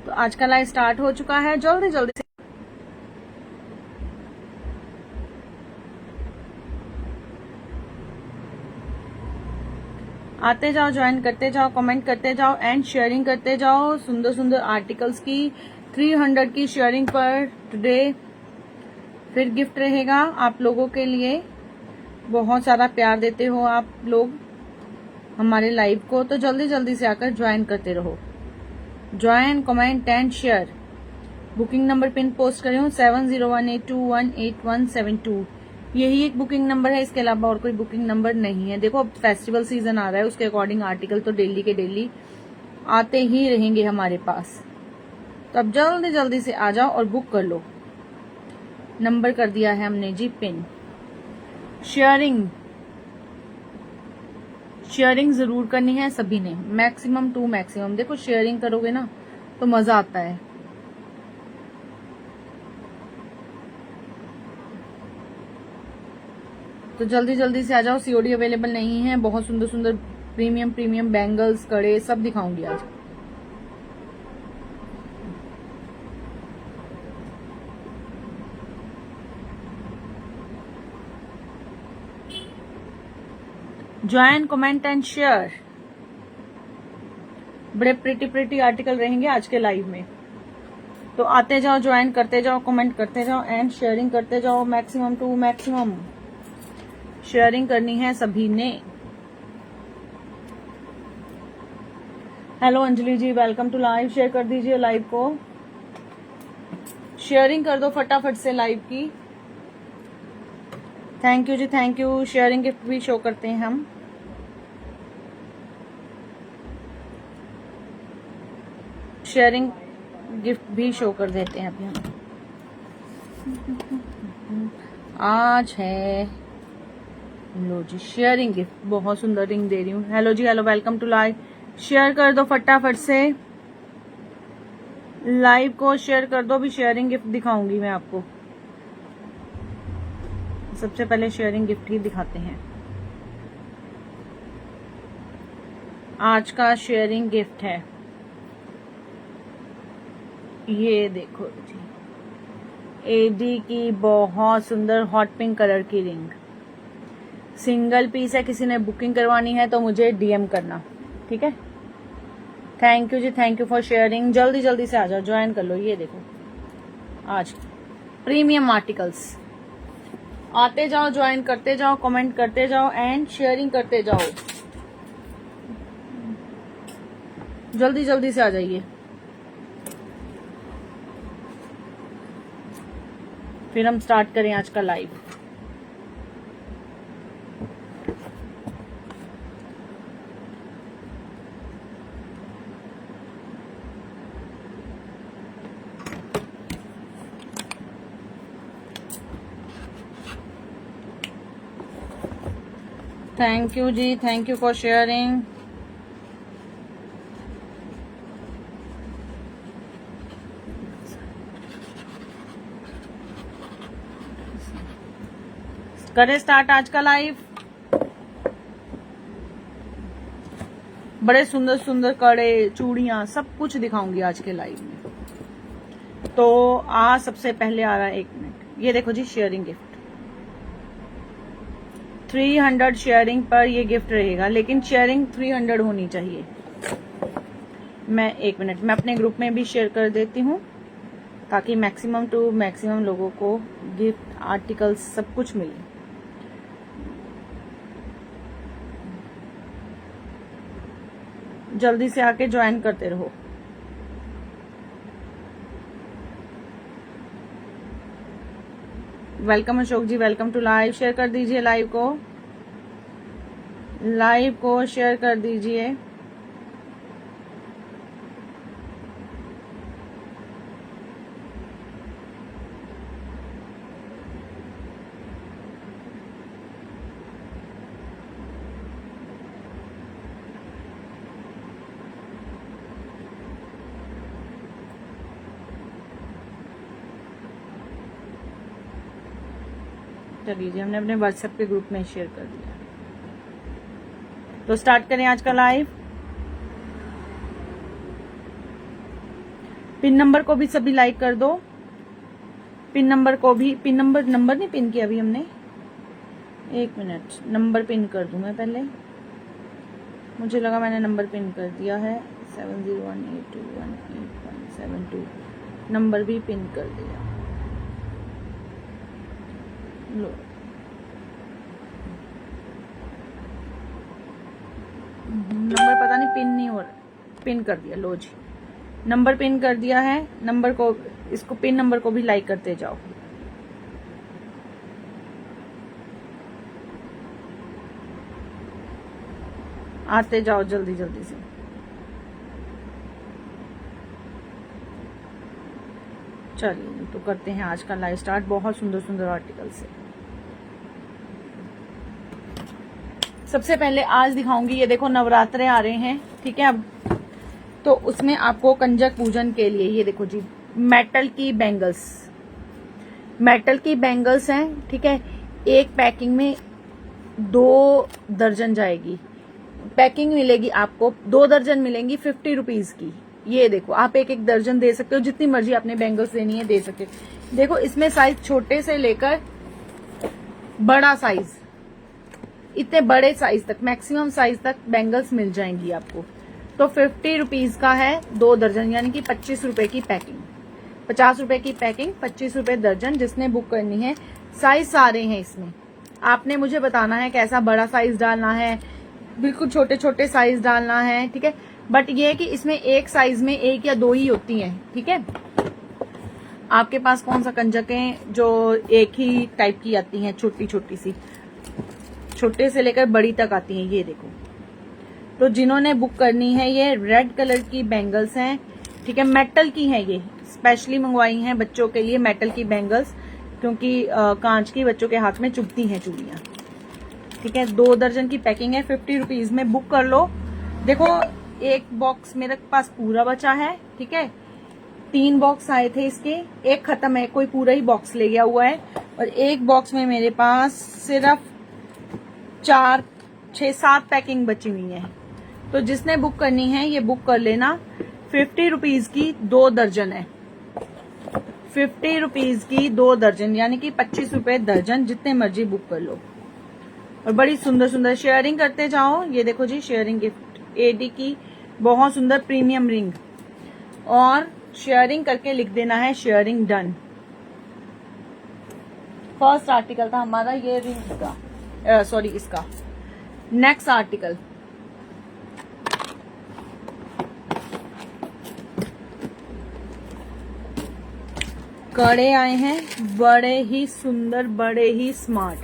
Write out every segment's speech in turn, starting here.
तो आज का लाइव स्टार्ट हो चुका है। जल्दी जल्दी से आते जाओ, ज्वाइन करते जाओ, कमेंट करते जाओ एंड शेयरिंग करते जाओ। सुंदर सुंदर आर्टिकल्स की 300 की शेयरिंग पर टुडे फिर गिफ्ट रहेगा आप लोगों के लिए। बहुत सारा प्यार देते हो आप लोग हमारे लाइव को, तो जल्दी जल्दी से आकर ज्वाइन करते रहो। Join, comment and share. Booking number pin post कर रही हूँ 7018218172। यही एक बुकिंग नंबर है, इसके अलावा और कोई बुकिंग नंबर नहीं है। देखो अब फेस्टिवल सीजन आ रहा है, उसके अकॉर्डिंग आर्टिकल तो डेली के डेली आते ही रहेंगे हमारे पास। तो अब जल्दी जल्दी से आ जाओ और बुक कर लो। नंबर कर दिया है हमने जी पिन। शेयरिंग जरूर करनी है सभी ने, मैक्सिमम टू मैक्सिमम। देखो शेयरिंग करोगे ना तो मजा आता है। तो जल्दी जल्दी से आ जाओ, सीओडी अवेलेबल नहीं है। बहुत सुंदर सुंदर प्रीमियम बैंगल्स, कड़े सब दिखाऊंगी आज। Join, comment and share. बड़े प्रिटी आर्टिकल रहेंगे आज के लाइव में, तो आते जाओ, ज्वाइन करते जाओ, कमेंट करते जाओ एंड शेयरिंग करते जाओ। मैक्सिमम टू मैक्सिमम शेयरिंग करनी है सभी ने। Hello Anjali ji, welcome to live. Share कर दीजिए लाइव को, शेयरिंग कर दो फटाफट से लाइव की। थैंक यू जी, थैंक यू। शेयरिंग गिफ्ट भी शो करते हैं हम। शेयरिंग गिफ्ट भी शो कर देते हैं अभी हम। आज है लो जी शेयरिंग गिफ्ट, बहुत सुंदर रिंग दे रही हूँ। हेलो जी, hello, welcome to live. Share कर दो फटाफट से लाइव को, शेयर कर दो। भी शेयरिंग गिफ्ट दिखाऊंगी मैं आपको। सबसे पहले शेयरिंग गिफ्ट ही दिखाते हैं। आज का शेयरिंग गिफ्ट है ये देखो जी, एडी की बहुत सुंदर हॉट पिंक कलर की रिंग। सिंगल पीस है, किसी ने बुकिंग करवानी है तो मुझे डीएम करना, ठीक है। थैंक यू जी, थैंक यू फॉर शेयरिंग। जल्दी जल्दी से आ जाओ, ज्वाइन कर लो। ये देखो आज प्रीमियम आर्टिकल्स। आते जाओ, ज्वाइन करते जाओ, कमेंट करते जाओ एंड शेयरिंग करते जाओ। जल्दी जल्दी से आ जाइए, फिर हम स्टार्ट करें आज का लाइव। थैंक यू जी, थैंक यू फॉर शेयरिंग। करें स्टार्ट आज का लाइव। बड़े सुंदर सुंदर कड़े, चूड़ियां, सब कुछ दिखाऊंगी आज के लाइव में। तो आज सबसे पहले आ रहा है, 1 मिनट, ये देखो जी शेयरिंग गिफ्ट। 300 शेयरिंग पर ये गिफ्ट रहेगा, लेकिन शेयरिंग 300 होनी चाहिए। मैं 1 मिनट में अपने ग्रुप में भी शेयर कर देती हूँ, ताकि मैक्सिमम टू मैक्सिमम लोगों को गिफ्ट, आर्टिकल्स सब कुछ मिले। जल्दी से आके ज्वाइन करते रहो। Welcome Ashok ji, welcome to live. Share कर दीजिए लाइव को शेयर कर दीजिए। चलिए जी, हमने अपने व्हाट्सएप के ग्रुप में शेयर कर दिया। तो स्टार्ट करें आज का लाइव। पिन नंबर को भी सभी लाइक कर दो। पिन नंबर को भी, पिन नंबर नहीं पिन किया अभी हमने, 1 मिनट, नंबर पिन कर दूं मैं पहले, मुझे लगा मैंने नंबर पिन कर दिया है। 7018218172 नंबर भी पिन कर दिया। लो नंबर पता नहीं पिन नहीं हो रहा, पिन कर दिया। लो जी, नंबर पिन कर दिया है। नंबर को, इसको पिन नंबर को भी लाइक करते जाओ। आते जाओ जल्दी जल्दी से। चलिए तो करते हैं आज का लाइव स्टार्ट बहुत सुंदर सुंदर आर्टिकल से। सबसे पहले आज दिखाऊंगी, ये देखो नवरात्रे आ रहे हैं, ठीक है। अब तो उसमें आपको कंजक पूजन के लिए ये देखो जी, मेटल की बैंगल्स, मेटल की बैंगल्स हैं, ठीक है। एक पैकिंग में 2 दर्जन जाएगी, पैकिंग मिलेगी आपको, 2 दर्जन मिलेंगी 50 रुपीज की। ये देखो, आप एक एक दर्जन दे सकते हो, जितनी मर्जी आपने बैंगल्स देनी है दे सकते हो। देखो इसमें साइज छोटे से लेकर बड़ा साइज, इतने बड़े साइज तक, मैक्सिमम साइज तक बैंगल्स मिल जाएंगी आपको। तो 50 रुपीज का है 2 दर्जन, यानी कि 25 रुपए की पैकिंग, 50 रुपए की पैकिंग, 25 रुपए दर्जन। जिसने बुक करनी है, साइज सारे हैं इसमें, आपने मुझे बताना है कैसा बड़ा साइज डालना है, बिल्कुल छोटे छोटे साइज डालना है, ठीक है। बट ये है कि इसमें एक साइज में 1 या 2 ही होती हैं, ठीक है। आपके पास कौन सा कंजक है जो एक ही टाइप की आती हैं, छोटी छोटी सी, छोटे से लेकर बड़ी तक आती हैं, ये देखो। तो जिन्होंने बुक करनी है, ये रेड कलर की बैंगल्स हैं, ठीक है, मेटल की हैं, ये स्पेशली मंगवाई हैं बच्चों के लिए मेटल की बैंगल्स, क्योंकि कांच की बच्चों के हाथ में चुभती हैं चूड़ियां, ठीक है। 2 दर्जन की पैकिंग है, 50 रुपीज में बुक कर लो। देखो एक बॉक्स मेरे पास पूरा बचा है, ठीक है। 3 बॉक्स आए थे इसके, एक खत्म है, कोई पूरा ही बॉक्स ले गया हुआ है, और एक बॉक्स में मेरे पास सिर्फ 4, 6, 7 पैकिंग बची हुई है। तो जिसने बुक करनी है ये बुक कर लेना। 50 रुपीज की 2 दर्जन है, 50 रुपीज की 2 दर्जन, यानी कि 25 रुपए दर्जन, जितने मर्जी बुक कर लो। और बड़ी सुंदर सुंदर शेयरिंग करते जाओ। ये देखो जी, शेयरिंग गिफ्ट एडी की बहुत सुंदर प्रीमियम रिंग, और शेयरिंग करके लिख देना है शेयरिंग डन। फर्स्ट आर्टिकल था हमारा ये रिंग का, सॉरी इसका। नेक्स्ट आर्टिकल, कड़े आए हैं, बड़े ही सुंदर, बड़े ही स्मार्ट।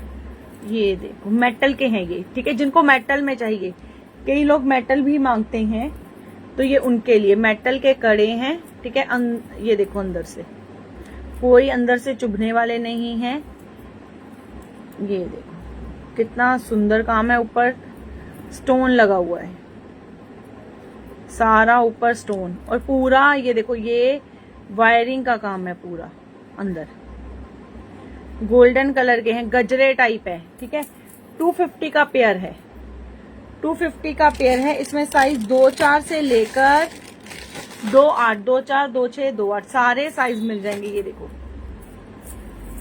ये देखो मेटल के हैं ये, ठीक है। जिनको मेटल में चाहिए, कई लोग मेटल भी मांगते हैं, तो ये उनके लिए मेटल के कड़े हैं, ठीक है। ये देखो अंदर से, कोई अंदर से चुभने वाले नहीं हैं। ये देखो कितना सुंदर काम है, ऊपर स्टोन लगा हुआ है, सारा ऊपर स्टोन, और पूरा ये देखो, ये वायरिंग का काम है पूरा। अंदर गोल्डन कलर के हैं, गजरे टाइप है, ठीक है। 250 का पेयर है, 250 का पेयर है। इसमें साइज 2-4 से लेकर 2-8, 2-4, 2-6, 2-8 सारे साइज मिल जाएंगे। ये देखो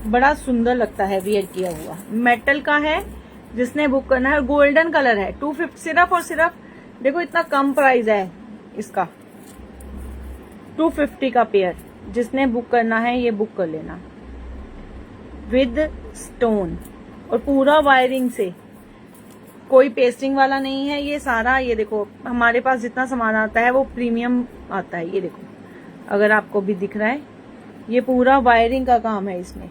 बड़ा सुंदर लगता है वियर किया हुआ, मेटल का है। जिसने बुक करना है, गोल्डन कलर है, 250 सिर्फ और सिर्फ, देखो इतना कम प्राइस है इसका, 250 का पेयर। जिसने बुक करना है ये बुक कर लेना, विद स्टोन और पूरा वायरिंग से, कोई पेस्टिंग वाला नहीं है ये सारा। ये देखो हमारे पास जितना सामान आता है वो प्रीमियम आता है। ये देखो अगर आपको भी दिख रहा है, ये पूरा वायरिंग का काम है इसमें।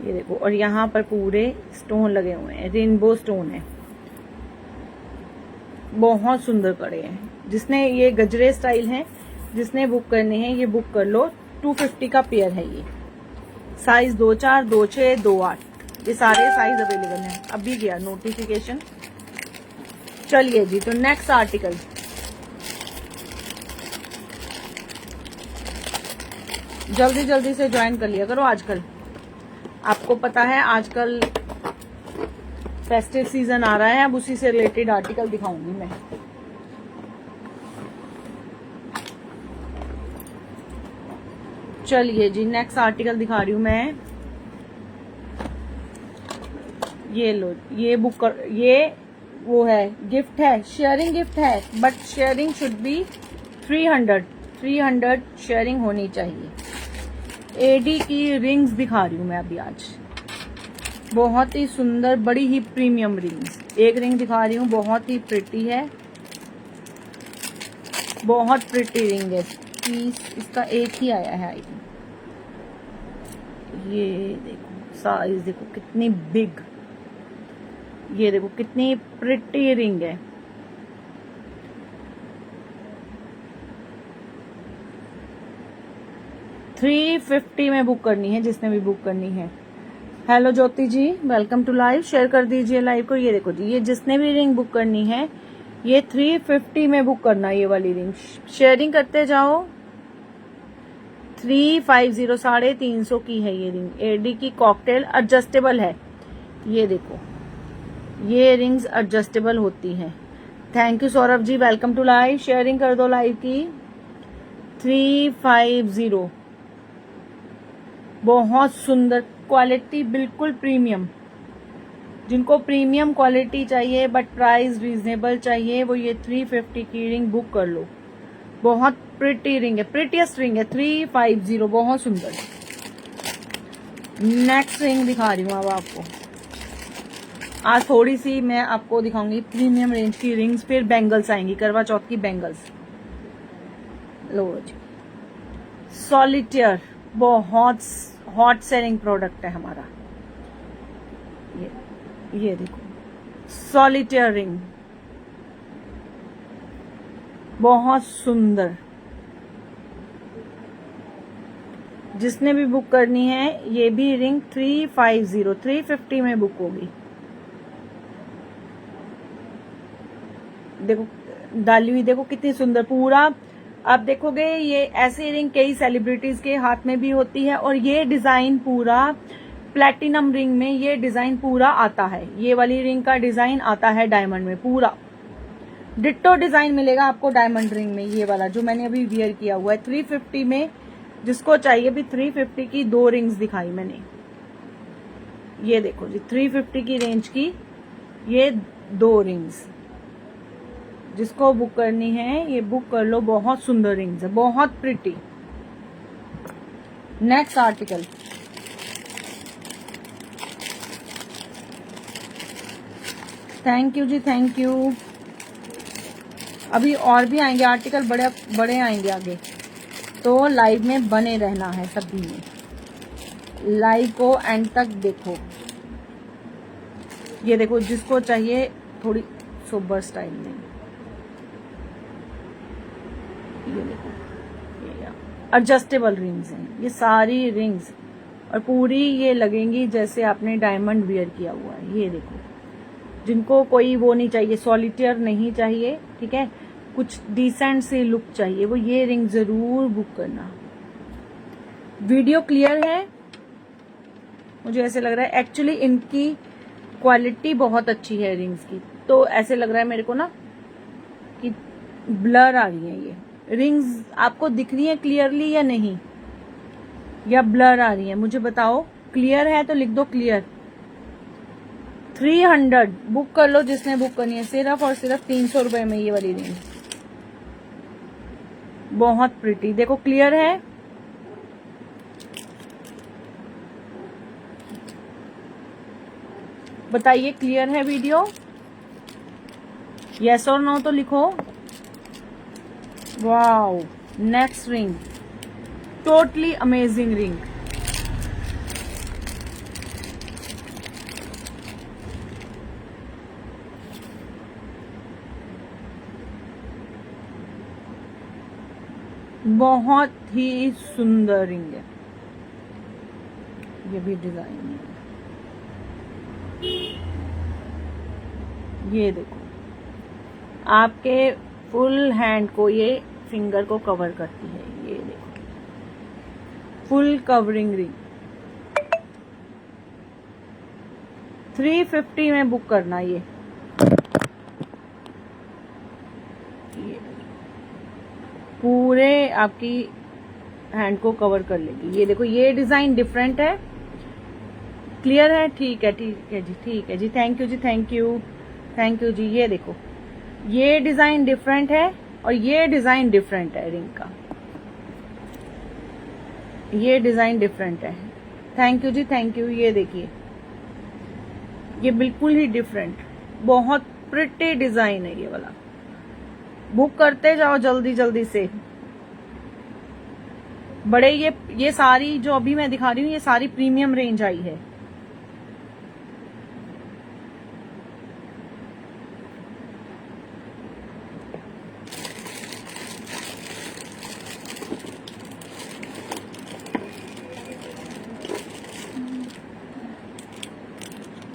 ये देखो, और यहाँ पर पूरे स्टोन लगे हुए हैं, रेनबो स्टोन है, बहुत सुंदर कड़े हैं। जिसने ये गजरे स्टाइल हैं, जिसने बुक करने हैं ये बुक कर लो। 250 का पेयर है ये, साइज 2-4, 2-6, 2-8, ये सारे साइज अवेलेबल हैं। अभी गया नोटिफिकेशन। चलिए जी, तो नेक्स्ट आर्टिकल, जल्दी जल्दी से ज्वाइन कर लिया करो। आजकल आपको पता है, आजकल फेस्टिव सीजन आ रहा है, अब उसी से रिलेटेड आर्टिकल दिखाऊंगी मैं। चलिए जी नेक्स्ट आर्टिकल दिखा रही हूँ मैं। ये लो, ये बुक कर, ये वो है, गिफ्ट है, शेयरिंग गिफ्ट है, but sharing should be 300 sharing होनी चाहिए। एडी की रिंग्स दिखा रही हूँ मैं अभी आज, बहुत ही सुंदर, बड़ी ही प्रीमियम रिंग्स। एक रिंग दिखा रही हूँ, बहुत ही प्रिटी है, बहुत प्रिटी रिंग है। पीस इसका एक ही आया है आई थिंक। ये देखो साइज, देखो कितनी बिग, ये देखो कितनी प्रिटी रिंग है। $350 में बुक करनी है जिसने भी बुक करनी है। Hello Jyoti ji, welcome to live. Share कर दीजिए लाइव को। ये देखो जी, ये जिसने भी रिंग बुक करनी है ये 350 में बुक करना है। ये वाली रिंग शेयरिंग करते जाओ। 350 350 की है ये रिंग। एडी की कॉकटेल, एडजस्टेबल है। ये देखो, ये रिंग्स एडजस्टेबल होती हैं। Thank you Saurabh ji, welcome to live. Sharing कर दो लाइव की। 350, बहुत सुंदर क्वालिटी, बिल्कुल प्रीमियम। जिनको प्रीमियम क्वालिटी चाहिए बट प्राइस रीजनेबल चाहिए, वो ये 350 की रिंग बुक कर लो। बहुत प्रिटी रिंग है, प्रिटीएस्ट रिंग है। 350, बहुत सुंदर। नेक्स्ट रिंग दिखा रही हूँ अब आपको। आज थोड़ी सी मैं आपको दिखाऊंगी प्रीमियम रेंज की रिंग्स, फिर बैंगल्स आएंगी, करवा चौथ की बैंगल्स। लो जी, सॉलिटेयर, बहुत हॉट सेलिंग प्रोडक्ट है हमारा। ये देखो सॉलिटेयर रिंग, बहुत सुंदर। जिसने भी बुक करनी है ये भी रिंग 350 में बुक होगी। देखो डाली हुई, देखो कितनी सुंदर। पूरा आप देखोगे ये ऐसी रिंग कई सेलिब्रिटीज के हाथ में भी होती है, और ये डिजाइन पूरा प्लैटिनम रिंग में ये डिजाइन पूरा आता है। ये वाली रिंग का डिजाइन आता है डायमंड में, पूरा डिट्टो डिजाइन मिलेगा आपको डायमंड रिंग में। ये वाला जो मैंने अभी वियर किया हुआ है 350 में, जिसको चाहिए भी 350 की 2 रिंग्स दिखाई मैंने। ये देखो जी 350 की रेंज की ये 2 रिंग्स, जिसको बुक करनी है ये बुक कर लो। बहुत सुंदर रिंग्स है, बहुत pretty. Next article, thank you जी, थैंक यू। अभी और भी आएंगे आर्टिकल, बड़े बड़े आएंगे आगे, तो लाइव में बने रहना है सभी में। लाइव को एंड तक देखो। ये देखो जिसको चाहिए थोड़ी सोबर स्टाइल में, ये देखो एडजस्टेबल रिंग्स हैं ये सारी रिंग्स, और पूरी ये लगेंगी जैसे आपने डायमंड वियर किया हुआ है। ये देखो, जिनको कोई वो नहीं चाहिए, सॉलिटेयर नहीं चाहिए, ठीक है, कुछ डिसेंट सी लुक चाहिए, वो ये रिंग जरूर बुक करना। वीडियो क्लियर है? मुझे ऐसे लग रहा है, एक्चुअली इनकी क्वालिटी बहुत अच्छी है रिंग्स की, तो ऐसे लग रहा है मेरे को ना कि ब्लर आ रही है ये रिंग्स। आपको दिख रही है क्लियरली या नहीं, या ब्लर आ रही है? मुझे बताओ। क्लियर है तो लिख दो क्लियर। 300 बुक कर लो जिसने बुक करनी है, सिर्फ और सिर्फ 300 रुपए में ये वाली रिंग, बहुत प्रिटी। देखो क्लियर है? बताइए क्लियर है वीडियो? यस और नो तो लिखो। Wow, next ring, totally amazing ring. बहुत ही सुंदर रिंग है, ये भी डिजाइन है। ये देखो आपके फुल हैंड को, ये फिंगर को कवर करती है। ये देखो फुल कवरिंग रिंग। 350 में बुक करना ये पूरे आपकी हैंड को कवर कर लेगी। ये देखो ये डिजाइन डिफरेंट है, क्लियर है? ठीक है जी, ठीक है जी, थैंक यू जी, थैंक यू, थैंक यू जी। ये देखो ये डिजाइन डिफरेंट है और ये डिजाइन डिफरेंट है रिंग का, ये डिजाइन डिफरेंट है। थैंक यू जी, थैंक यू। ये देखिए ये बिल्कुल ही डिफरेंट, बहुत प्रिटी डिजाइन है ये वाला। बुक करते जाओ जल्दी जल्दी से। बड़े ये सारी जो अभी मैं दिखा रही हूँ ये सारी प्रीमियम रेंज आई है।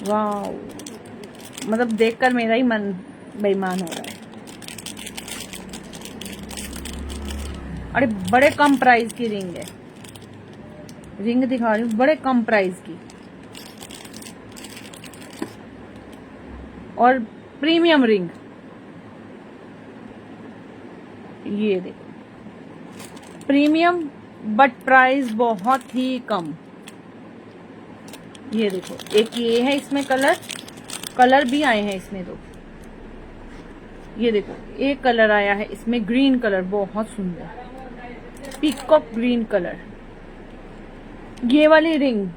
वाओ, मतलब देखकर मेरा ही मन बेईमान हो रहा है। अरे बड़े कम प्राइस की रिंग है, रिंग दिखा रही हूँ बड़े कम प्राइस की और प्रीमियम रिंग। ये देखो प्रीमियम बट प्राइस बहुत ही कम। ये देखो एक ये है, इसमें कलर भी आए हैं इसमें तो। ये देखो एक कलर आया है इसमें ग्रीन कलर, बहुत सुंदर पीकॉक ग्रीन कलर। ये वाली रिंग,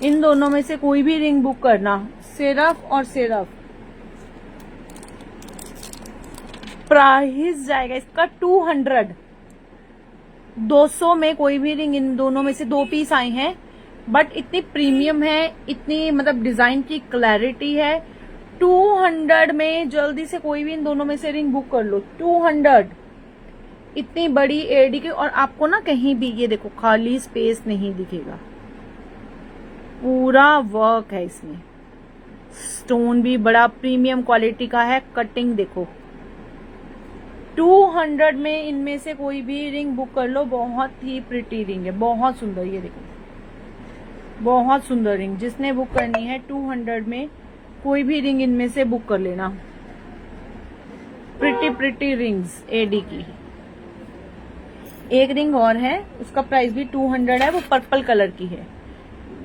इन दोनों में से कोई भी रिंग बुक करना, सिर्फ और सिर्फ प्राइस जाएगा इसका 200। 200 में कोई भी रिंग, इन दोनों में से 2 पीस आए हैं बट इतनी प्रीमियम है, इतनी मतलब डिजाइन की क्लैरिटी है। 200 में जल्दी से कोई भी इन दोनों में से रिंग बुक कर लो। 200 इतनी बड़ी एडी की, और आपको ना कहीं भी ये देखो खाली स्पेस नहीं दिखेगा, पूरा वर्क है इसमें। स्टोन भी बड़ा प्रीमियम क्वालिटी का है, कटिंग देखो। 200 में इनमें से कोई भी रिंग बुक कर लो, बहुत ही प्रिटी रिंग है, बहुत सुंदर। ये देखो बहुत सुंदर रिंग, जिसने बुक करनी है 200 में कोई भी रिंग इनमें से बुक कर लेना। प्रिटी प्रिटी रिंग्स एडी की। एक रिंग और है, उसका प्राइस भी 200 है, वो पर्पल कलर की है।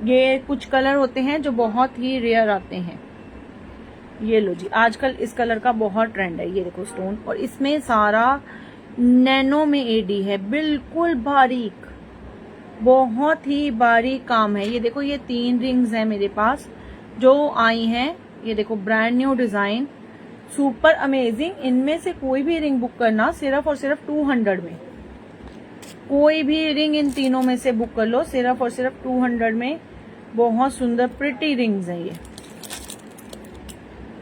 ये कुछ कलर होते हैं जो बहुत ही रेयर आते हैं। ये लो जी, आजकल इस कलर का बहुत ट्रेंड है। ये देखो स्टोन, और इसमें सारा नैनो में एडी है, बिल्कुल बारीक, बहुत ही बारीक काम है। ये देखो ये 3 रिंग्स हैं मेरे पास जो आई हैं। ये देखो brand new design, super amazing. इनमें से कोई भी रिंग बुक करना सिर्फ और सिर्फ 200 में। कोई भी रिंग इन तीनों में से बुक कर लो, सिर्फ और सिर्फ 200 में। बहुत सुंदर प्रिटी रिंग्स हैं ये,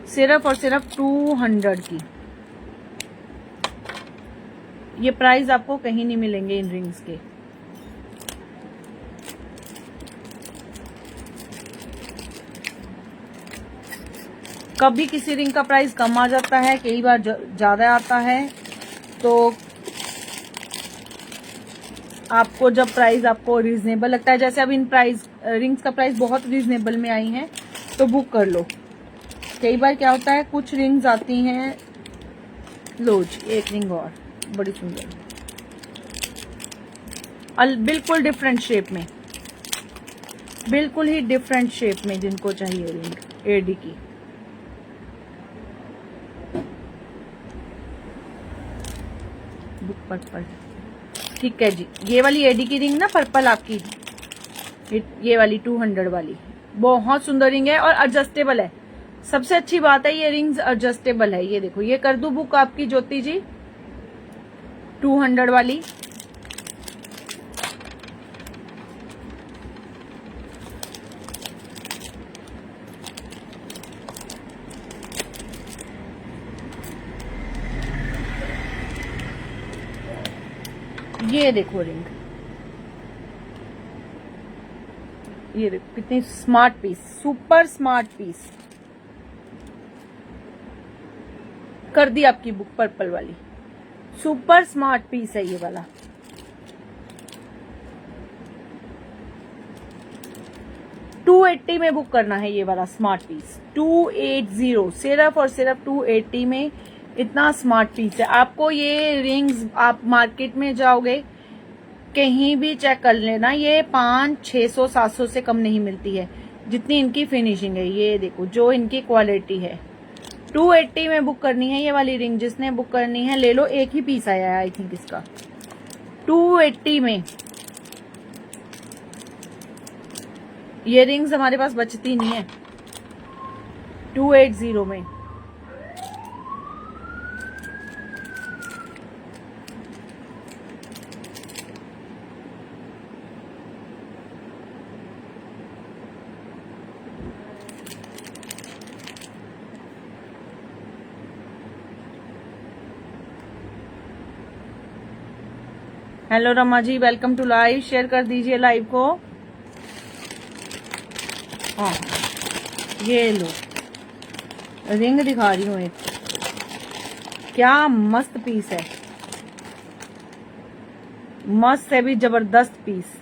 सिर्फ और सिर्फ 200 की। ये प्राइस आपको कहीं नहीं मिलेंगे इन रिंग्स के। कभी किसी रिंग का प्राइस कम आ जाता है, कई बार ज्यादा आता है। तो आपको जब प्राइस आपको रीजनेबल लगता है, जैसे अब इन प्राइस रिंग्स का प्राइस बहुत रीजनेबल में आई हैं, तो बुक कर लो। कई बार क्या होता है, कुछ रिंग्स आती हैं, लो जी एक रिंग और बड़ी सुंदर, बिल्कुल डिफरेंट शेप में, बिल्कुल ही डिफरेंट शेप में जिनको चाहिए रिंग एडी की। बुक पर्पल, ठीक है जी। ये वाली एडी की रिंग ना पर्पल आपकी, ये वाली 200 वाली बहुत सुंदर रिंग है और एडजस्टेबल है। सबसे अच्छी बात है ये रिंग्स एडजस्टेबल है। ये देखो ये कर दूं बुक आपकी ज्योति जी 200 वाली। ये देखो रिंग, ये देखो कितनी smart piece, super smart piece कर दी आपकी बुक पर्पल वाली। सुपर स्मार्ट पीस है ये वाला। $280 में बुक करना है ये वाला स्मार्ट पीस, 280, सिर्फ और सिर्फ 280 में इतना स्मार्ट पीस है। आपको ये रिंग्स, आप मार्केट में जाओगे कहीं भी चेक कर लेना, ये 500-600-700 से कम नहीं मिलती है जितनी इनकी फिनिशिंग है। ये देखो जो इनकी क्वालिटी है। 280 में बुक करनी है ये वाली रिंग, जिसने बुक करनी है ले लो। एक ही पीस आया है आई थिंक इसका। 280 में ये रिंग्स हमारे पास बचती नहीं है। 280 में hello Rama ji, welcome to live. Share कर दीजिए लाइव को। हाँ ये लो रिंग दिखा रही हूँ एक, क्या मस्त पीस है, मस्त है भी, जबरदस्त पीस।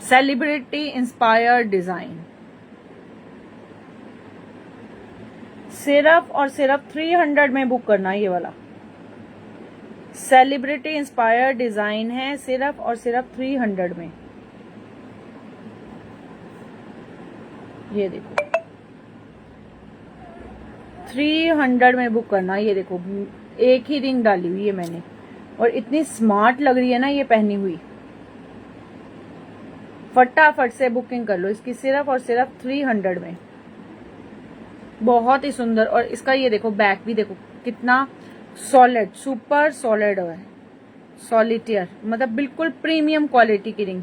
सेलिब्रिटी इंस्पायर्ड डिजाइन, सिर्फ और सिर्फ 300 में बुक करना है ये वाला। सेलिब्रिटी इंस्पायर्ड डिजाइन है, सिर्फ और सिर्फ 300 में। ये देखो 300 में बुक करना। ये देखो एक ही रिंग डाली हुई है मैंने, और इतनी स्मार्ट लग रही है ना ये पहनी हुई। फटाफट से बुकिंग कर लो इसकी, सिर्फ और सिर्फ 300 में। बहुत ही सुंदर। और इसका ये देखो बैक भी देखो कितना सॉलिड, सुपर सॉलिड है, सॉलिटेयर, मतलब बिल्कुल प्रीमियम क्वालिटी की रिंग।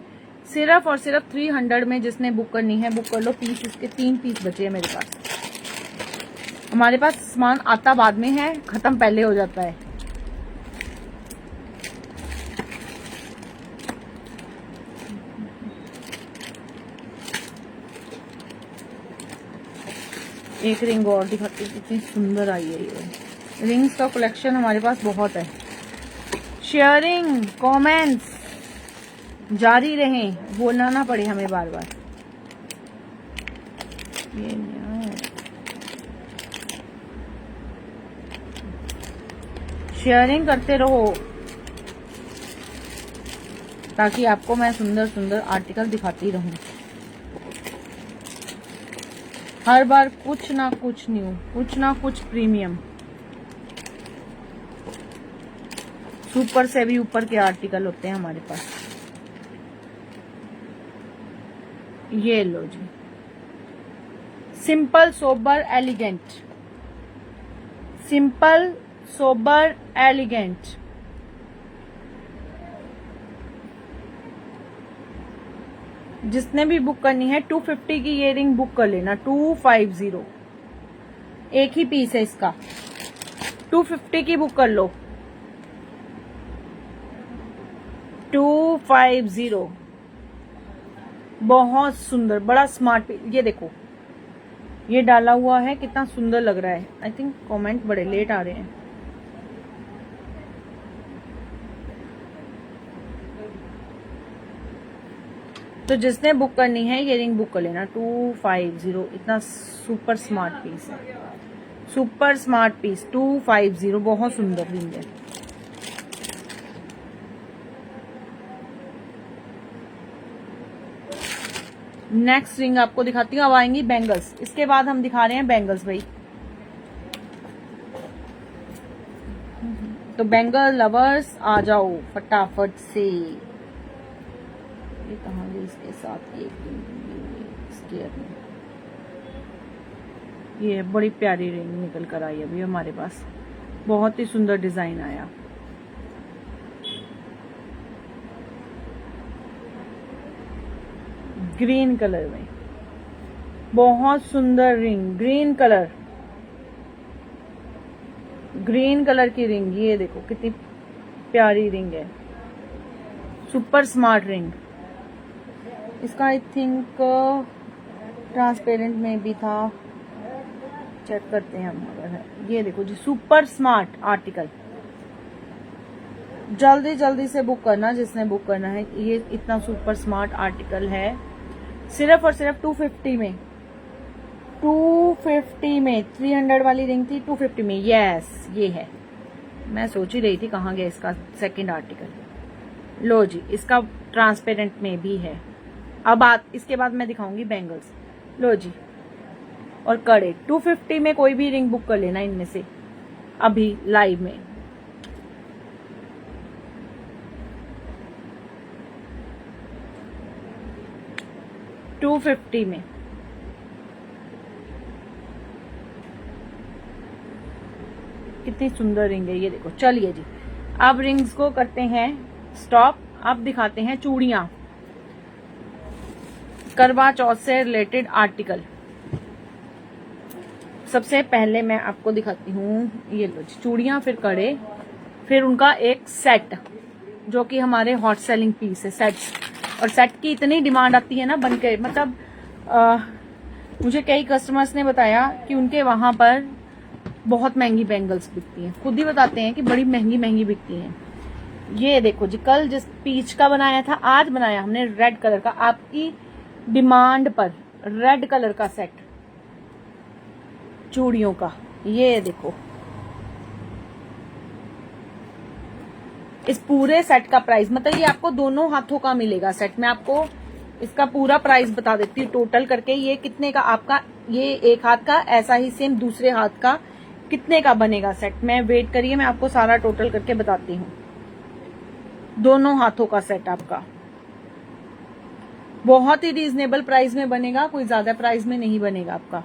सिर्फ और सिर्फ 300 में जिसने बुक करनी है बुक कर लो। पीस इसके 3 पीस बचे हैं मेरे पास। हमारे पास सामान आता बाद में है, खत्म पहले हो जाता है। एक रिंग और दिखाती हूँ, कितनी सुंदर आई है ये। रिंग्स का कलेक्शन हमारे पास बहुत है। शेयरिंग कमेंट्स जारी रहें, बोलना ना पड़े हमें बार बार। ये शेयरिंग करते रहो ताकि आपको मैं सुंदर सुंदर आर्टिकल दिखाती रहूं। हर बार कुछ ना कुछ न्यू, कुछ ना कुछ प्रीमियम, सुपर से भी ऊपर के आर्टिकल होते हैं हमारे पास। ये लो जी, simple sober elegant, simple sober elegant. जिसने भी बुक करनी है 250 की ये रिंग बुक कर लेना। 250 एक ही पीस है इसका, 250 की बुक कर लो। 250 बहुत सुंदर, बड़ा स्मार्ट पीस। ये देखो ये डाला हुआ है, कितना सुंदर लग रहा है। आई थिंक कमेंट बड़े लेट आ रहे हैं। तो जिसने बुक करनी है ये रिंग बुक कर लेना। 250 इतना सुपर स्मार्ट पीस है, सुपर स्मार्ट पीस। 250 बहुत सुंदर रिंग है। नेक्स्ट रिंग आपको दिखाती हूँ। अब आएंगी बैंगल्स, इसके बाद हम दिखा रहे हैं बैंगल्स भाई। तो बैंगल लवर्स आ जाओ फटाफट से। ये कहाँ गई इसके साथ ये स्केयर में। ये बड़ी प्यारी रिंग निकल कर आई अभी हमारे पास, बहुत ही सुंदर डिजाइन आया। ग्रीन कलर में बहुत सुंदर ring, green colour, green colour की रिंग। ये देखो कितनी प्यारी रिंग है, सुपर स्मार्ट रिंग। इसका आई थिंक ट्रांसपेरेंट में भी था, चेक करते हैं हम अगर है। ये देखो जी सुपर स्मार्ट आर्टिकल, जल्दी जल्दी से बुक करना जिसने बुक करना है। ये इतना सुपर स्मार्ट आर्टिकल है, सिर्फ और सिर्फ 250 में। 250 में 300 वाली रिंग थी, 250 में। यस ये है मैं सोच ही रही थी कहाँ गया इसका सेकंड आर्टिकल। लो जी, इसका ट्रांसपेरेंट में भी है। अब इसके बाद मैं दिखाऊंगी बैंगल्स। लो जी, और कड़े 250 में कोई भी रिंग बुक कर लेना इनमें से अभी लाइव में। $250 में कितनी सुंदर रिंग है ये देखो। चलिए जी, अब रिंग्स को करते हैं स्टॉप। अब दिखाते हैं चूड़ियां, करवा चौथ से रिलेटेड आर्टिकल। सबसे पहले मैं आपको दिखाती हूँ ये लो चूड़ियां, फिर कड़े, फिर उनका एक सेट जो कि हमारे हॉट सेलिंग पीस है सेट्स। और सेट की इतनी डिमांड आती है ना बनके, मतलब मुझे कई कस्टमर्स ने बताया कि उनके वहां पर बहुत महंगी बैंगल्स बिकती हैं। खुद ही बताते हैं कि बड़ी महंगी महंगी बिकती हैं। ये देखो जी, कल जिस पीच का बनाया था आज बनाया हमने रेड कलर का, आपकी डिमांड पर रेड कलर का सेट चूड़ियों का। ये देखो, इस पूरे सेट का प्राइस, मतलब ये आपको दोनों हाथों का मिलेगा सेट। मैं आपको इसका पूरा प्राइस बता देती हूँ टोटल करके। ये कितने का आपका, ये एक हाथ का, ऐसा ही सेम दूसरे हाथ का कितने का बनेगा सेट। मैं वेट करिए, मैं आपको सारा टोटल करके बताती हूँ। दोनों हाथों का सेट आपका बहुत ही रीजनेबल प्राइस में बनेगा, कोई ज्यादा प्राइस में नहीं बनेगा आपका।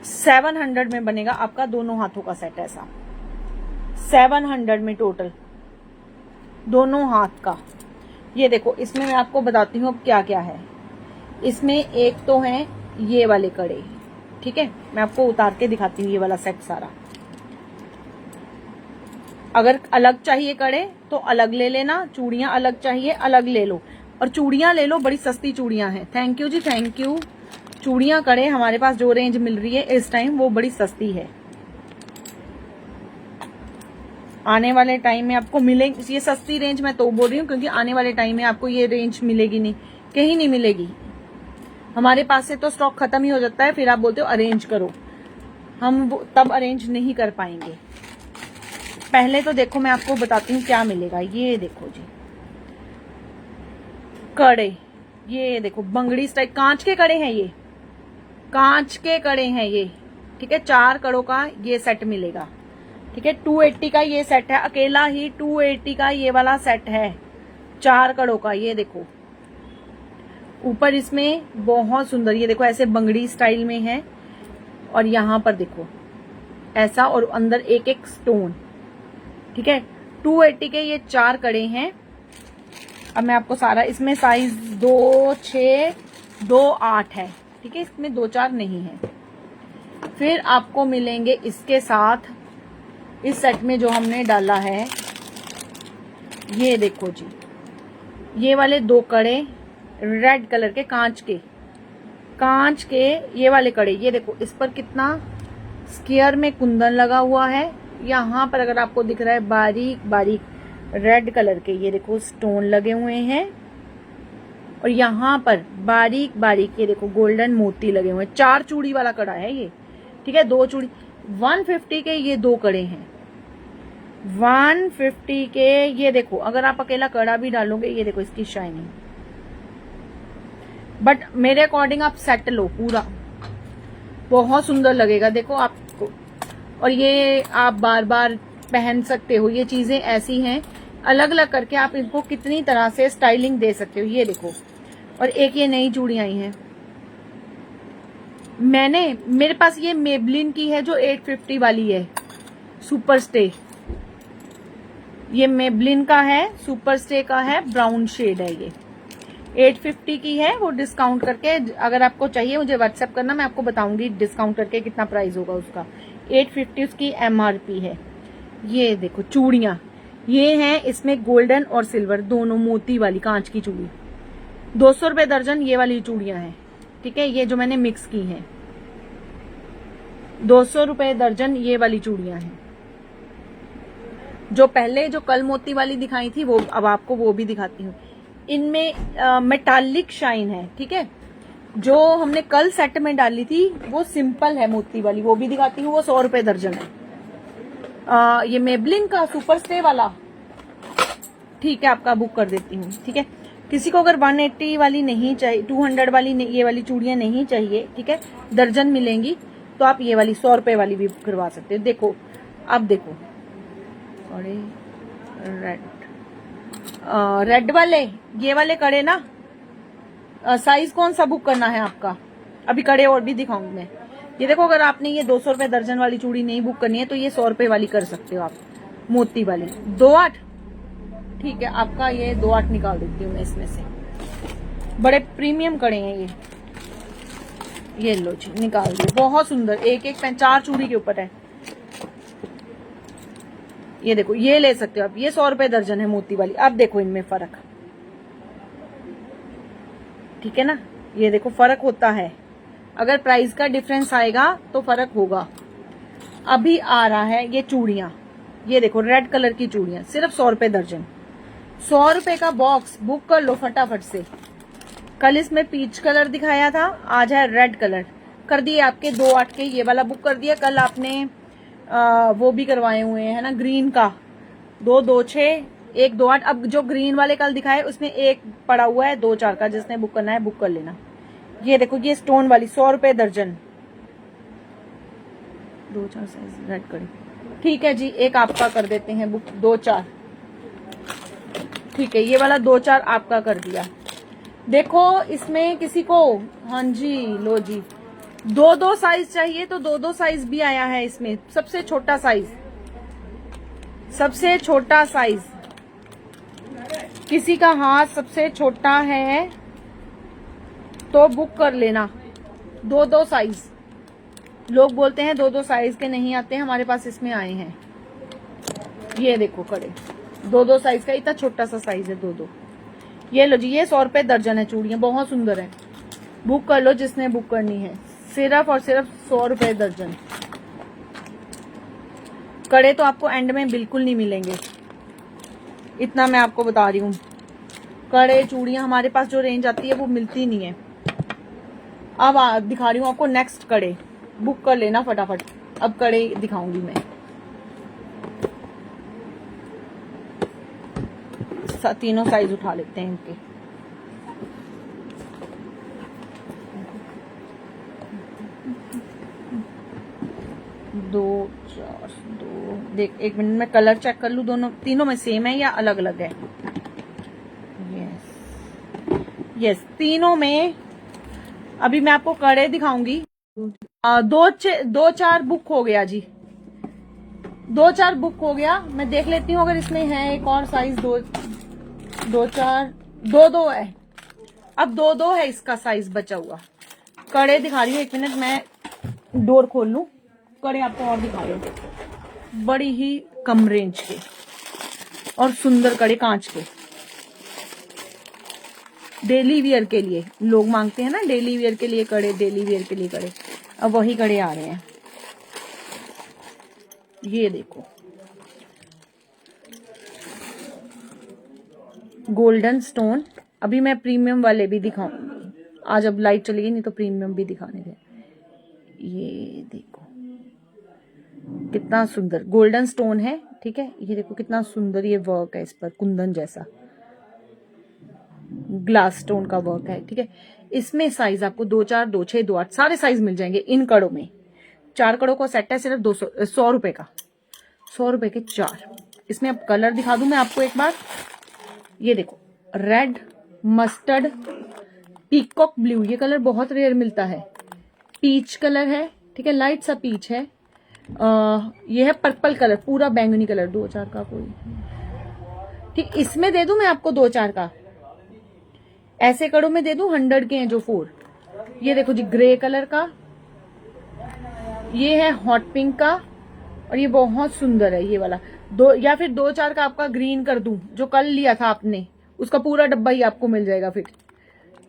$700 में बनेगा आपका दोनों हाथों का सेट। ऐसा 700 में टोटल दोनों हाथ का। ये देखो, इसमें मैं आपको बताती हूँ अब क्या क्या है। इसमें एक तो है ये वाले कड़े, ठीक है, मैं आपको उतार के दिखाती हूँ ये वाला सेट सारा। अगर अलग चाहिए कड़े तो अलग ले लेना, चूड़ियां अलग चाहिए अलग ले लो, और चूड़ियां ले लो, बड़ी सस्ती चूड़ियां हैं। थैंक यू जी, थैंक यू। चूड़ियां कड़े हमारे पास जो रेंज मिल रही है इस टाइम वो बड़ी सस्ती है। आने वाले टाइम में आपको मिलेगी ये सस्ती रेंज, मैं तो बोल रही हूँ क्योंकि आने वाले टाइम में आपको ये रेंज मिलेगी नहीं, कहीं नहीं मिलेगी। हमारे पास से तो स्टॉक खत्म ही हो जाता है, फिर आप बोलते हो अरेंज करो, हम तब अरेंज नहीं कर पाएंगे। पहले तो देखो मैं आपको बताती हूँ क्या मिलेगा। ये देखो जी कड़े, ये देखो बंगड़ी स्टाइल कांच के कड़े हैं, ये कांच के कड़े हैं ये, ठीक है। 4 कड़ों का ये सेट मिलेगा, ठीक है। 280 का ये सेट है, अकेला ही 280 का ये वाला सेट है 4 कड़ों का। ये देखो ऊपर इसमें बहुत सुंदर, ये देखो ऐसे बंगड़ी स्टाइल में है, और यहां पर देखो ऐसा, और अंदर एक एक स्टोन, ठीक है। 280 के ये 4 कड़े हैं। अब मैं आपको सारा, इसमें साइज 2, 6, 2, 8 है, ठीक है, इसमें 2, 4 नहीं है। फिर आपको मिलेंगे इसके साथ इस सेट में जो हमने डाला है, ये देखो जी ये वाले 2 कड़े रेड कलर के कांच के ये वाले कड़े। ये देखो इस पर कितना स्क्वायर में कुंदन लगा हुआ है। यहाँ पर अगर आपको दिख रहा है बारीक बारीक रेड कलर के, ये देखो स्टोन लगे हुए हैं, और यहाँ पर बारीक बारीक ये देखो गोल्डन मोती लगे हुए हैं। 4 चूड़ी वाला कड़ा है ये, ठीक है। 2 चूड़ी 150 के ये 2 कड़े हैं 150 के। ये देखो अगर आप अकेला कड़ा भी डालोगे, ये देखो इसकी शाइनिंग, बट मेरे अकॉर्डिंग आप सेट लो पूरा, बहुत सुंदर लगेगा देखो आपको। और ये आप बार बार पहन सकते हो, ये चीजें ऐसी हैं अलग अलग करके आप इनको कितनी तरह से स्टाइलिंग दे सकते हो। ये देखो, और एक ये नई चूड़ियां आई हैं, मेरे पास ये मेबलिन की है जो 850 वाली है, सुपर स्टे। ये मेबलिन का है, सुपर स्टे का है, ब्राउन शेड है। ये 850 की है, वो डिस्काउंट करके, अगर आपको चाहिए मुझे व्हाट्सएप करना, मैं आपको बताऊंगी डिस्काउंट करके कितना प्राइस होगा उसका। 850 उसकी MRP है। ये देखो चूड़ियां, ये हैं, इसमें गोल्डन और सिल्वर दोनों मोती वाली कांच की चूड़ी, 200 रुपए दर्जन ये वाली चूड़ियां हैं, ठीक है। ये जो मैंने मिक्स की हैं 200 रुपए दर्जन ये वाली चूड़ियां हैं। जो पहले जो कल मोती वाली दिखाई थी वो अब आपको वो भी दिखाती हूँ। इनमें मेटालिक शाइन है, ठीक है। जो हमने कल सेट में डाली थी वो सिंपल है मोती वाली, वो भी दिखाती हूँ, वो 100 रुपए दर्जन है। ये मेबलिन का सुपर स्टे वाला ठीक है, आपका बुक कर देती हूँ। ठीक है, किसी को अगर 180 वाली नहीं चाहिए, 200 वाली ये वाली चूड़ियां नहीं चाहिए, ठीक है, दर्जन मिलेंगी, तो आप ये वाली 100 रुपए वाली भी करवा सकते हो। देखो अब देखो, कड़े रेड वाले, ये वाले कड़े ना, साइज कौन सा बुक करना है आपका? अभी कड़े और भी दिखाऊंगी मैं। ये देखो, अगर आपने ये 200 रुपए दर्जन वाली चूड़ी नहीं बुक करनी है तो ये 100 रुपए वाली कर सकते हो आप, मोती वाली 2-8। ठीक है, आपका ये 2-8 निकाल देती हूँ मैं इसमें से। बड़े प्रीमियम कड़े हैं ये लो जी, निकाल दो। बहुत सुंदर, एक एक पेन 4 चूड़ी के ऊपर है। ये देखो, ये ले सकते हो आप, ये 100 रुपए दर्जन है मोती वाली। अब देखो इनमें फर्क, ठीक है ना, ये देखो फर्क होता है। अगर प्राइस का डिफरेंस आएगा तो फर्क होगा। अभी आ रहा है ये चूड़ियां, ये देखो रेड कलर की चूड़ियां, सिर्फ 100 रुपए दर्जन। 100 रुपए का बॉक्स बुक कर लो फटाफट से। कल इसमें पीच कलर दिखाया था, आज है रेड कलर। कर दिए आपके 2-8 के, ये वाला बुक कर दिया। कल आपने वो भी करवाए हुए हैं ना ग्रीन का, 2-2-6 1-2-8। अब जो ग्रीन वाले कल दिखाए उसमें एक पड़ा हुआ है 2-4 का, जिसने बुक करना है बुक कर लेना। ये देखो, ये स्टोन वाली 100 रुपए दर्जन, 2-4 साइज रेड कड़ी। ठीक है जी, एक आपका कर देते हैं बुक, 2-4। ठीक है, ये वाला 2-4 आपका कर दिया। देखो इसमें किसी को, हाँ जी लो जी, 2-2 साइज चाहिए तो 2-2 साइज भी आया है इसमें। सबसे छोटा साइज, सबसे छोटा साइज, किसी का हाथ सबसे छोटा है तो बुक कर लेना। 2-2 साइज, लोग बोलते हैं 2-2 साइज के नहीं आते, हमारे पास इसमें आए हैं। ये देखो कड़े, 2-2 साइज का, इतना छोटा सा साइज है 2-2। ये लो जी, ये 100 रुपए दर्जन है चूड़ियां, बहुत सुंदर है। बुक कर लो जिसने बुक करनी है, सिर्फ और सिर्फ 100 रुपए दर्जन। कड़े तो आपको एंड में बिल्कुल नहीं मिलेंगे, इतना मैं आपको बता रही हूँ। कड़े चूड़ियां हमारे पास जो रेंज आती है वो मिलती नहीं है। अब दिखा रही हूँ आपको नेक्स्ट कड़े, बुक कर लेना फटाफट। अब कड़े दिखाऊंगी मैं, तीनों साइज उठा लेते हैं इनके। दो चार दो, देख एक मिनट में कलर चेक कर लूं, दोनों तीनों में सेम है या अलग अलग है। यस, तीनों में। अभी मैं आपको कड़े दिखाऊंगी। 2-4 बुक हो गया जी, 2-4 बुक हो गया। मैं देख लेती हूँ अगर इसमें है एक और साइज। 2-4 2-2 है, अब 2-2 है इसका साइज बचा हुआ। कड़े दिखा रही हूँ, एक मिनट मैं डोर खोल लूं। कड़े आपको और दिखा रही हूँ, बड़ी ही कम रेंज के और सुंदर कड़े, कांच के, डेली वियर के लिए। लोग मांगते हैं ना डेली वियर के लिए कड़े, डेली वियर के लिए कड़े, अब वही कड़े आ रहे हैं। ये देखो, गोल्डन स्टोन। अभी मैं प्रीमियम वाले भी दिखाऊंगी आज, अब लाइट चली गई, नहीं तो प्रीमियम भी दिखाने थे। ये देखो कितना सुंदर गोल्डन स्टोन है, ठीक है। ये देखो कितना सुंदर ये वर्क है इस पर, कुंदन जैसा ग्लास स्टोन का वर्क है, ठीक है। इसमें साइज आपको 2-4 2-6 2-8 सारे साइज मिल जाएंगे इन कड़ों में। 4 कड़ों का सेट है, सिर्फ 100 रुपए का, 100 रुपए के 4। इसमें अब कलर दिखा दूं मैं आपको एक बार। ये देखो, रेड, मस्टर्ड, पीकॉक ब्लू, ये कलर बहुत रेयर मिलता है। पीच कलर है, ठीक है, लाइट सा पीच है। ये है पर्पल कलर, पूरा बैंगनी कलर। 2-4 का कोई ठीक, इसमें दे दूं मैं आपको 2-4 का, ऐसे कड़ों में दे दूं 100 के हैं जो 4। ये देखो जी, ग्रे कलर का, ये है हॉट पिंक का, और ये बहुत सुंदर है ये वाला। या फिर 2-4 का आपका ग्रीन कर दूं, जो कल लिया था आपने, उसका पूरा डब्बा ही आपको मिल जाएगा फिर।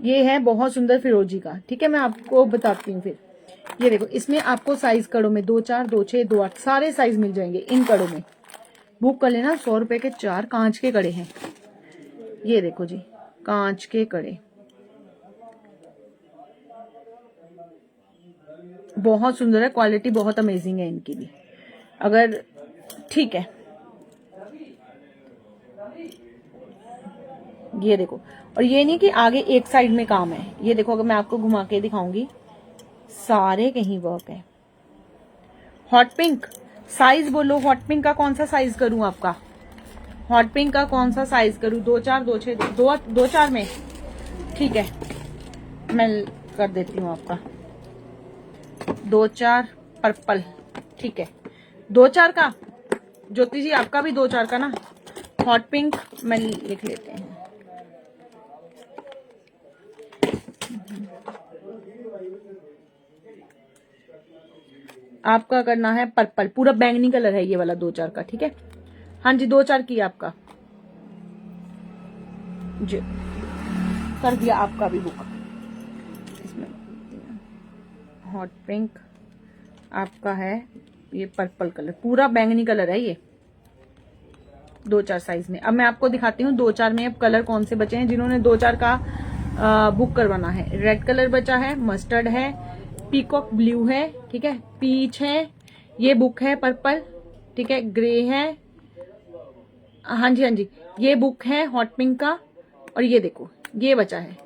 ये है बहुत सुंदर फिरोजी का, ठीक है, मैं आपको बताती हूँ फिर। ये देखो, इसमें आपको साइज कड़ों में 2-4 2-6 2-8 सारे साइज मिल जाएंगे इन कड़ों में। बुक कर लेना, 100 रुपए के 4 कांच के कड़े हैं। ये देखो जी, कांच के कड़े, बहुत सुंदर है, क्वालिटी बहुत अमेजिंग है इनकी भी। अगर ठीक है, ये देखो, और ये नहीं कि आगे एक साइड में काम है, ये देखो अगर मैं आपको घुमा के दिखाऊंगी, सारे कहीं वर्क है। हॉट पिंक साइज बोलो, हॉट पिंक का कौन सा साइज करूं आपका? हॉट पिंक का कौन सा साइज करूं? 2 4 2 6 2 4 में? ठीक है, मैं कर देती हूँ आपका 2 4 पर्पल। ठीक है, 2 4 का। ज्योति जी आपका भी 2 4 का ना? हॉट पिंक मैं लिख लेते हैं। आपका करना है पर्पल, पूरा बैंगनी कलर है ये वाला 2 4 का। ठीक है, हाँ जी 2 4 की आपका जी, कर दिया आपका भी बुक। इसमें हॉट पिंक आपका है, ये पर्पल कलर, पूरा बैंगनी कलर है ये 2 4 साइज में। अब मैं आपको दिखाती हूँ 2 4 में अब कलर कौन से बचे हैं जिन्होंने 2 4 का बुक करवाना है। रेड कलर बचा है, मस्टर्ड है, पीकॉक ब्लू है, ठीक है, पीच है, ये बुक है पर्पल, ठीक है, ग्रे है, हाँ जी हाँ जी, ये बुक है हॉट पिंक का, और ये देखो ये बचा है।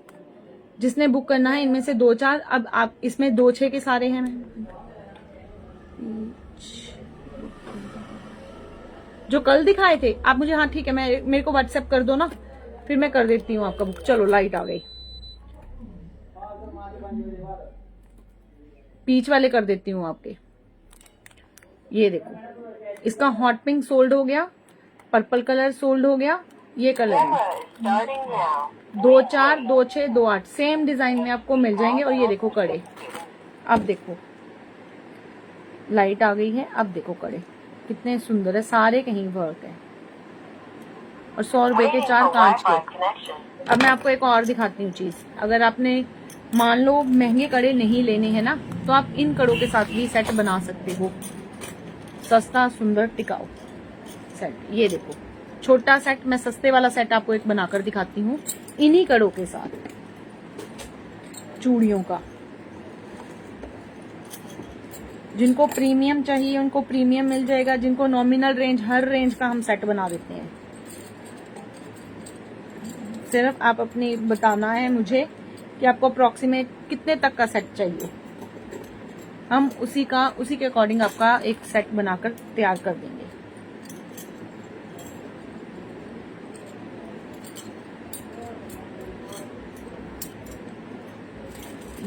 जिसने बुक करना है इनमें से 2 4, अब आप इसमें 2 6 के सारे हैं, जो कल दिखाए थे आप मुझे, हाँ ठीक है, मैं मेरे को व्हाट्सएप कर दो ना, फिर मैं कर देती हूँ आपका बुक। चलो लाइट आ गई, पीच वाले कर देती हूँ आपके। ये देखो इसका हॉट पिंक सोल्ड हो गया, पर्पल कलर सोल्ड हो गया, ये कलर है 2 4 2 6 2 8 सेम डिजाइन में आपको मिल जाएंगे। और ये देखो कड़े, अब देखो लाइट आ गई है, अब देखो कड़े कितने सुंदर है, सारे कहीं वर्क है, और 100 रुपए के 4 कांच के। अब मैं आपको एक और दिखाती हूँ चीज, अगर आपने मान लो महंगे कड़े नहीं लेने हैं ना, तो आप इन कड़ों के साथ भी सेट बना सकते हो, सस्ता सुंदर टिकाऊ सेट। ये देखो छोटा सेट, मैं सस्ते वाला सेट आपको एक बनाकर दिखाती हूँ इन्हीं कड़ों के साथ, चूड़ियों का। जिनको प्रीमियम चाहिए उनको प्रीमियम मिल जाएगा, जिनको नॉमिनल रेंज, हर रेंज का हम सेट बना देते हैं। सिर्फ आप अपनी बताना है मुझे कि आपको अप्रोक्सीमेट कितने तक का सेट चाहिए, हम उसी के अकॉर्डिंग आपका एक सेट बनाकर तैयार कर देंगे।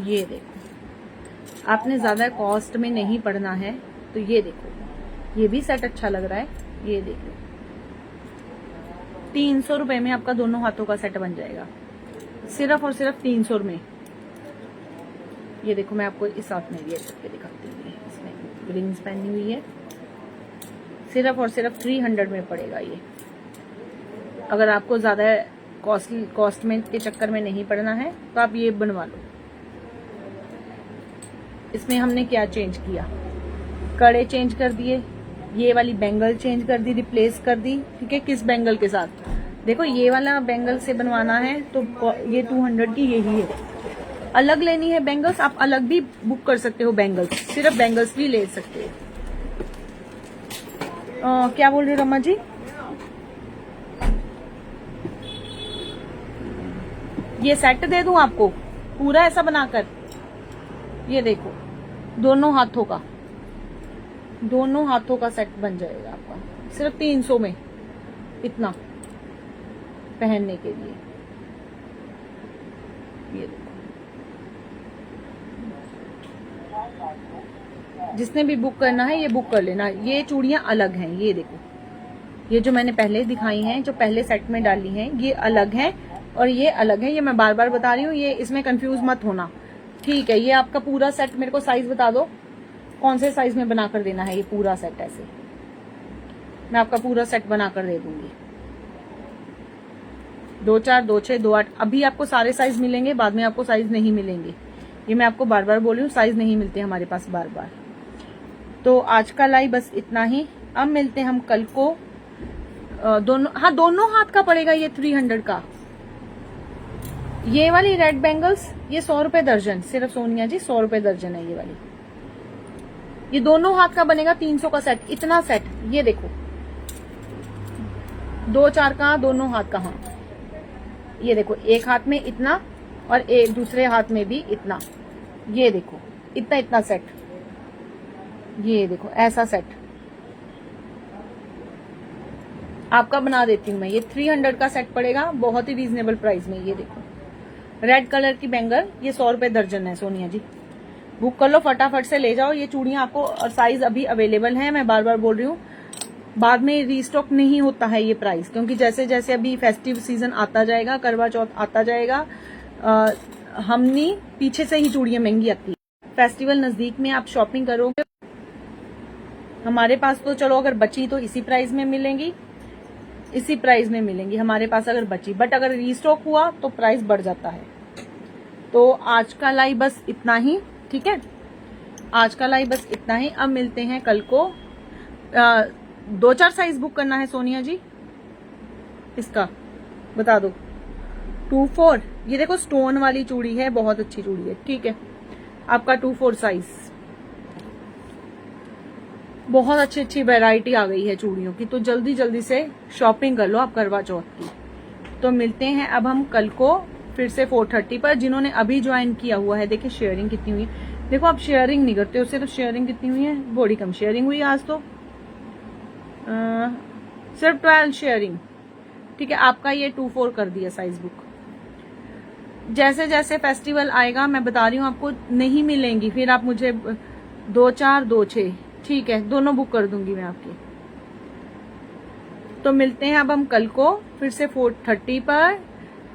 ये देखो आपने ज्यादा कॉस्ट में नहीं पड़ना है, तो ये देखो ये भी सेट अच्छा लग रहा है, ये देखो 300 रुपए में आपका दोनों हाथों का सेट बन जाएगा, सिर्फ और सिर्फ 300 में। ये देखो मैं आपको इस साथ में ये करके दिखाती हूँ, इसमें रिंग्स पहनी हुई है, सिर्फ और सिर्फ 300 में पड़ेगा ये। अगर आपको ज्यादा कॉस्ट में के चक्कर में नहीं पड़ना है तो आप ये बनवा लो। इसमें हमने क्या चेंज किया, कड़े चेंज कर दिए, ये वाली बैंगल चेंज कर दी, रिप्लेस कर दी, ठीक है, किस बैंगल के साथ? देखो ये वाला बैंगल से बनवाना है तो ये 200 की यही है। अलग लेनी है बैंगल्स, आप अलग भी बुक कर सकते हो बैंगल्स, सिर्फ बैंगल्स भी ले सकते हो। क्या बोल रहे हो रमा जी? ये सेट दे दूं आपको पूरा ऐसा बनाकर? ये देखो दोनों हाथों का सेट बन जाएगा आपका, सिर्फ 300 में, इतना पहनने के लिए। ये देखो जिसने भी बुक करना है ये बुक कर लेना। ये चूड़ियां अलग हैं, ये देखो ये जो मैंने पहले दिखाई हैं, जो पहले सेट में डाली हैं, ये अलग हैं और ये अलग है। ये मैं बार बार बता रही हूँ, ये इसमें कंफ्यूज मत होना, ठीक है। ये आपका पूरा सेट मेरे को साइज बता दो, कौन से साइज में बनाकर देना है ये पूरा सेट? ऐसे मैं आपका पूरा सेट बनाकर दे दूंगी। 2 4 2 6 2 8 अभी आपको सारे साइज मिलेंगे, बाद में आपको साइज नहीं मिलेंगे। ये मैं आपको बार बार बोल रही हूँ, साइज नहीं मिलते हमारे पास बार बार। तो आज का लाइव बस इतना ही, अब मिलते हैं हम कल को। दोनों हाथ का पड़ेगा ये 300 का। ये वाली रेड बैंगल्स ये 100 रुपए दर्जन, सिर्फ सोनिया जी 100 रुपए दर्जन है ये वाली। ये दोनों हाथ का बनेगा 300 का सेट, इतना सेट। ये देखो 2-4 का दोनों हाथ का। हाँ ये देखो एक हाथ में इतना और एक दूसरे हाथ में भी इतना। ये देखो इतना इतना सेट। ये देखो ऐसा सेट आपका बना देती हूँ मैं। ये 300 का सेट पड़ेगा, बहुत ही रीजनेबल प्राइस में। ये देखो रेड कलर की बैंगल, ये 100 रुपए दर्जन है सोनिया जी। बुक कर लो फटाफट से, ले जाओ। ये चूड़ियां आपको, और साइज अभी अवेलेबल है, मैं बार बार बोल रही हूँ, बाद में रीस्टॉक नहीं होता है ये प्राइस, क्योंकि जैसे जैसे अभी फेस्टिव सीजन आता जाएगा, करवा चौथ आता जाएगा, हमने पीछे से ही चूड़ियां महंगी आती है। फेस्टिवल नजदीक में आप शॉपिंग करोगे, हमारे पास तो चलो अगर बची तो इसी प्राइस में मिलेंगी, इसी प्राइस में मिलेंगी हमारे पास अगर बची, बट अगर रीस्टॉक हुआ तो प्राइस बढ़ जाता है। तो आज का लाइव बस इतना ही, ठीक है, आज का लाइव बस इतना ही। अब मिलते हैं कल को। 2-4 साइज बुक करना है सोनिया जी, इसका बता दो। 2-4, ये देखो स्टोन वाली चूड़ी है, बहुत अच्छी चूड़ी है, ठीक है, आपका 2-4 साइज। बहुत अच्छी अच्छी वैरायटी आ गई है चूड़ियों की, तो जल्दी जल्दी से शॉपिंग कर लो आप करवा चौथ की। तो मिलते हैं अब हम कल को फिर से 4:30 पर। जिन्होंने अभी ज्वाइन किया हुआ है, देखिए शेयरिंग कितनी हुई है। देखो आप शेयरिंग नहीं करते, उससे तो शेयरिंग कितनी हुई है, बड़ी कम शेयरिंग हुई आज तो, सिर्फ 12 शेयरिंग, ठीक है। आपका ये 2-4 कर दिया साइज बुक। जैसे जैसे फेस्टिवल आएगा, मैं बता रही हूँ आपको, नहीं मिलेंगी फिर आप मुझे 2-4 2-6, ठीक है, दोनों बुक कर दूंगी मैं आपकी। तो मिलते हैं अब हम कल को फिर से 4:30 पर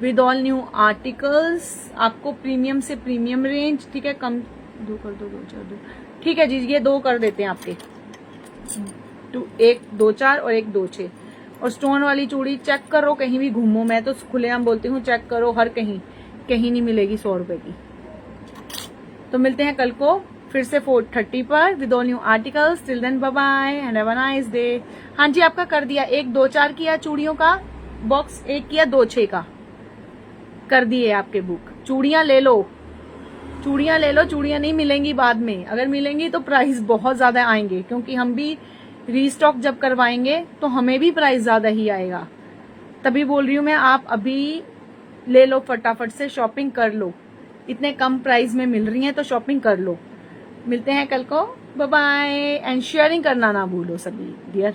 विद ऑल न्यू आर्टिकल्स। आपको प्रीमियम से प्रीमियम रेंज, ठीक है, कम 2 कर दो, 2-4 2, ठीक है जी, ये 2 कर देते हैं आपके, 1 2-4 और 1 2-6। और स्टोन वाली चूड़ी चेक करो, कहीं भी घूमो, मैं तो खुलेआम बोलती हूँ चेक करो, हर कहीं कहीं नहीं मिलेगी 100 रुपए की। तो मिलते हैं कल को फिर से 4:30 पर with all new articles. Till then bye bye and have a nice day. हाँ जी, आपका कर दिया, 1 2-4 किया चूड़ियों का बॉक्स, 1 किया 2-6 का, कर दिए आपके बुक। चूड़ियां ले लो, चूड़ियां ले लो, चूड़ियां नहीं मिलेंगी बाद में, अगर मिलेंगी तो प्राइस बहुत ज्यादा आएंगे, क्योंकि हम भी रीस्टॉक जब करवाएंगे तो हमें भी प्राइस ज्यादा ही आएगा। तभी बोल रही हूँ मैं, आप अभी ले लो, फटाफट से शॉपिंग कर लो, इतने कम प्राइस में मिल रही हैं तो शॉपिंग कर लो। मिलते हैं कल को, बाय बाय एंड शेयरिंग करना ना भूलो सभी डियर।